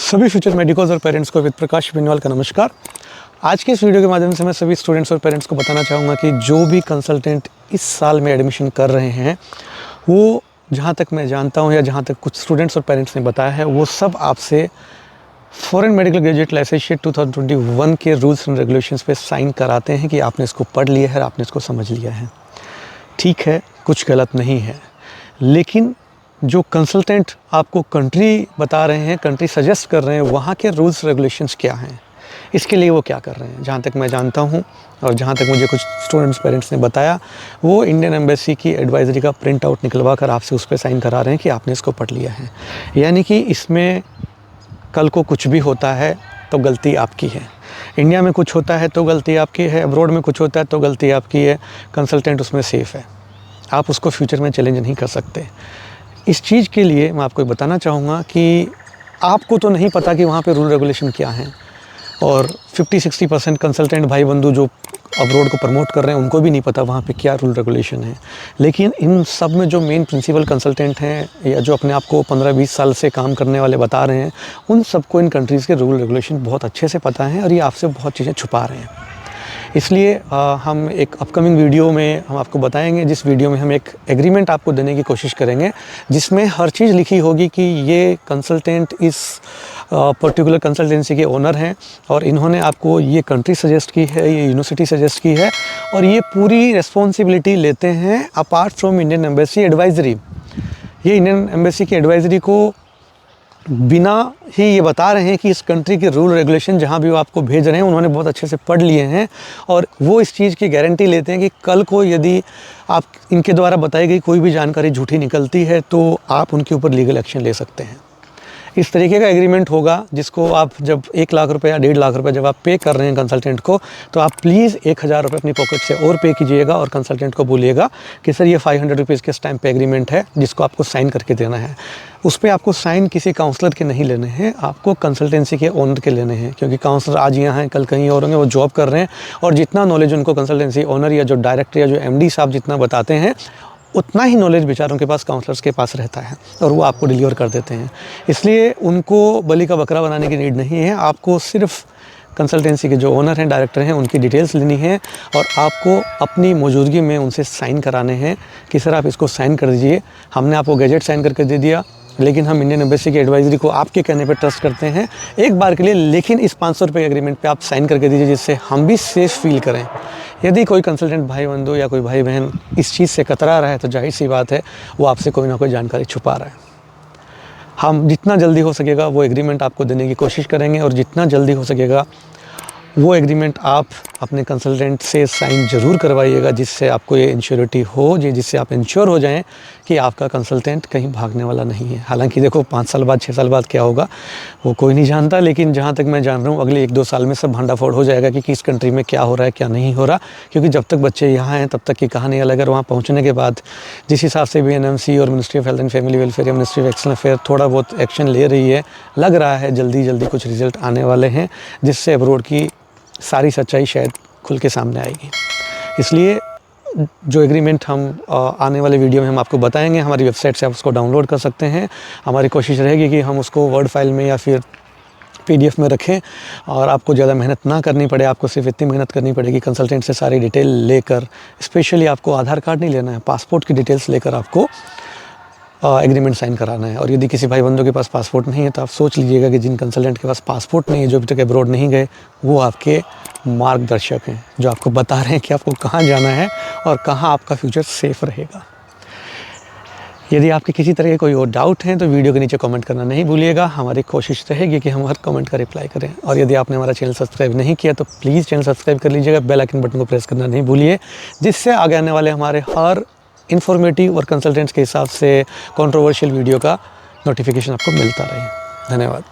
सभी future medicos और parents को विद प्रकाश बेनीवाल का नमस्कार। आज के इस वीडियो के माध्यम से मैं सभी स्टूडेंट्स और पेरेंट्स को बताना चाहूँगा कि जो भी कंसल्टेंट इस साल में एडमिशन कर रहे हैं वो जहाँ तक मैं जानता हूँ या जहाँ तक कुछ स्टूडेंट्स और पेरेंट्स ने बताया है वो सब आपसे फॉरेन मेडिकल ग्रेजुएट लाइसेंशिएट 2021 के रूल्स एंड रेगुलेशंस पे साइन कराते हैं कि आपने इसको पढ़ लिया है, आपने इसको समझ लिया है। ठीक है, कुछ गलत नहीं है, लेकिन जो कंसल्टेंट आपको कंट्री बता रहे हैं, कंट्री सजेस्ट कर रहे हैं, वहाँ के रूल्स रेगुलेशंस क्या हैं, इसके लिए वो क्या कर रहे हैं। जहाँ तक मैं जानता हूँ और जहाँ तक मुझे कुछ स्टूडेंट्स पेरेंट्स ने बताया, वो इंडियन एम्बेसी की एडवाइजरी का प्रिंट आउट निकलवा कर आपसे उस पर साइन करा रहे हैं कि आपने इसको पढ़ लिया है। यानी कि इसमें कल को कुछ भी होता है तो गलती आपकी है। इंडिया में कुछ होता है तो गलती आपकी है, अब्रॉड में कुछ होता है तो गलती आपकी है। कंसल्टेंट उसमें सेफ़ है, आप उसको फ्यूचर में चैलेंज नहीं कर सकते। इस चीज़ के लिए मैं आपको बताना चाहूँगा कि आपको तो नहीं पता कि वहाँ पे रूल रेगुलेशन क्या हैं, और 50-60% कंसल्टेंट भाई बंधु जो अब्रॉड को प्रमोट कर रहे हैं उनको भी नहीं पता वहाँ पे क्या रूल रेगुलेशन है। लेकिन इन सब में जो मेन प्रिंसिपल कंसल्टेंट हैं या जो अपने आप को 15-20 साल से काम करने वाले बता रहे हैं, उन सबको इन कंट्रीज़ के रूल रेगुलेशन बहुत अच्छे से पता हैं और ये आपसे बहुत चीज़ें छुपा रहे हैं। इसलिए हम एक अपकमिंग वीडियो में हम आपको बताएंगे, जिस वीडियो में हम एक एग्रीमेंट आपको देने की कोशिश करेंगे जिसमें हर चीज़ लिखी होगी कि ये कंसल्टेंट इस पर्टिकुलर कंसल्टेंसी के ओनर हैं और इन्होंने आपको ये कंट्री सजेस्ट की है, ये यूनिवर्सिटी सजेस्ट की है और ये पूरी रिस्पॉन्सिबिलिटी लेते हैं apart from Indian embassy advisory. ये इंडियन एम्बेसी की एडवाइजरी को बिना ही ये बता रहे हैं कि इस कंट्री के रूल रेगुलेशन जहाँ भी वो आपको भेज रहे हैं उन्होंने बहुत अच्छे से पढ़ लिए हैं और वो इस चीज़ की गारंटी लेते हैं कि कल को यदि आप इनके द्वारा बताई गई कोई भी जानकारी झूठी निकलती है तो आप उनके ऊपर लीगल एक्शन ले सकते हैं। इस तरीके का एग्रीमेंट होगा जिसको आप जब 1 लाख रुपये या 1.5 लाख रुपये जब आप पे कर रहे हैं कंसल्टेंट को, तो आप प्लीज़ 1000 रुपये अपनी पॉकेट से और पे कीजिएगा और कंसल्टेंट को बोलिएगा कि सर ये 500 रुपीज़ के स्टैम्प पे एग्रीमेंट है जिसको आपको साइन करके देना है। उस पर आपको साइन किसी काउंसलर के नहीं लेने हैं, आपको कंसल्टेंसी के ओनर के लेने हैं, क्योंकि काउंसलर आज यहाँ हैं कल कहीं और होंगे, वो जॉब कर रहे हैं और जितना नॉलेज उनको कंसल्टेंसी ओनर या जो डायरेक्टर या जो MD साहब जितना बताते हैं उतना ही नॉलेज बेचारों के पास काउंसलर्स के पास रहता है और वो आपको डिलीवर कर देते हैं। इसलिए उनको बलि का बकरा बनाने की नीड नहीं है, आपको सिर्फ कंसल्टेंसी के जो ओनर हैं, डायरेक्टर हैं, उनकी डिटेल्स लेनी है और आपको अपनी मौजूदगी में उनसे साइन कराने हैं कि सर आप इसको साइन कर दीजिए। हमने आपको गैजेट साइन करके दे दिया, लेकिन हम इंडियन एम्बेसी की एडवाइजरी को आपके कहने पर ट्रस्ट करते हैं एक बार के लिए, लेकिन इस 500 रुपये के एग्रीमेंट पे आप साइन करके दीजिए जिससे हम भी सेफ़ फील करें। यदि कोई कंसल्टेंट भाई बंधु या कोई भाई बहन इस चीज़ से कतरा रहा है तो जाहिर सी बात है वो आपसे कोई ना कोई जानकारी छुपा रहा है। हम जितना जल्दी हो सकेगा वो एग्रीमेंट आपको देने की कोशिश करेंगे और जितना जल्दी हो सकेगा वो एग्रीमेंट आप अपने कंसल्टेंट से साइन ज़रूर करवाइएगा, जिससे आपको ये इंश्योरिटी हो, जिससे आप इंश्योर हो जाएं कि आपका कंसल्टेंट कहीं भागने वाला नहीं है। हालांकि देखो 5 साल बाद 6 साल बाद क्या होगा वो कोई नहीं जानता, लेकिन जहाँ तक मैं जान रहा हूँ अगले 1-2 साल में सब भंडाफोड़ हो जाएगा कि किस कंट्री में क्या हो रहा है क्या नहीं हो रहा, क्योंकि जब तक बच्चे यहाँ हैं तब तक की कहानी अलग है। वहाँ पहुँचने के बाद जिस हिसाब से भी NMC और ministry of health and family welfare या मिनिस्ट्री ऑफ एक्सटर्नल अफेयर थोड़ा बहुत एक्शन ले रही है, लग रहा है जल्दी कुछ रिजल्ट आने वाले हैं जिससे अब्रॉड की सारी सच्चाई शायद खुल के सामने आएगी। इसलिए जो एग्रीमेंट हम आने वाले वीडियो में हम आपको बताएंगे, हमारी वेबसाइट से आप उसको डाउनलोड कर सकते हैं। हमारी कोशिश रहेगी कि हम उसको वर्ड फाइल में या फिर PDF में रखें और आपको ज़्यादा मेहनत ना करनी पड़े। आपको सिर्फ इतनी मेहनत करनी पड़ेगी कंसल्टेंट से सारी डिटेल लेकर, स्पेशली आपको आधार कार्ड नहीं लेना है, पासपोर्ट की डिटेल्स लेकर आपको एग्रीमेंट साइन कराना है। और यदि किसी भाई बंधु के पास पासपोर्ट नहीं है तो आप सोच लीजिएगा कि जिन कंसल्टेंट के पास पासपोर्ट नहीं है, जो अभी तक अब्रॉड नहीं गए, वो आपके मार्गदर्शक हैं जो आपको बता रहे हैं कि आपको कहाँ जाना है और कहाँ आपका फ्यूचर सेफ रहेगा। यदि आपके किसी तरह के कोई और डाउट हैं तो वीडियो के नीचे कमेंट करना नहीं भूलिएगा। हमारी कोशिश रहेगी कि हम हर कमेंट का रिप्लाई करें। और यदि आपने हमारा चैनल सब्सक्राइब नहीं किया तो प्लीज़ चैनल सब्सक्राइब कर लीजिएगा, बेल आइकन बटन को प्रेस करना नहीं भूलिए, जिससे आगे आने वाले हमारे हर इन्फॉर्मेटिव और कंसल्टेंट्स के हिसाब से कंट्रोवर्शियल वीडियो का नोटिफिकेशन आपको मिलता रहे। धन्यवाद।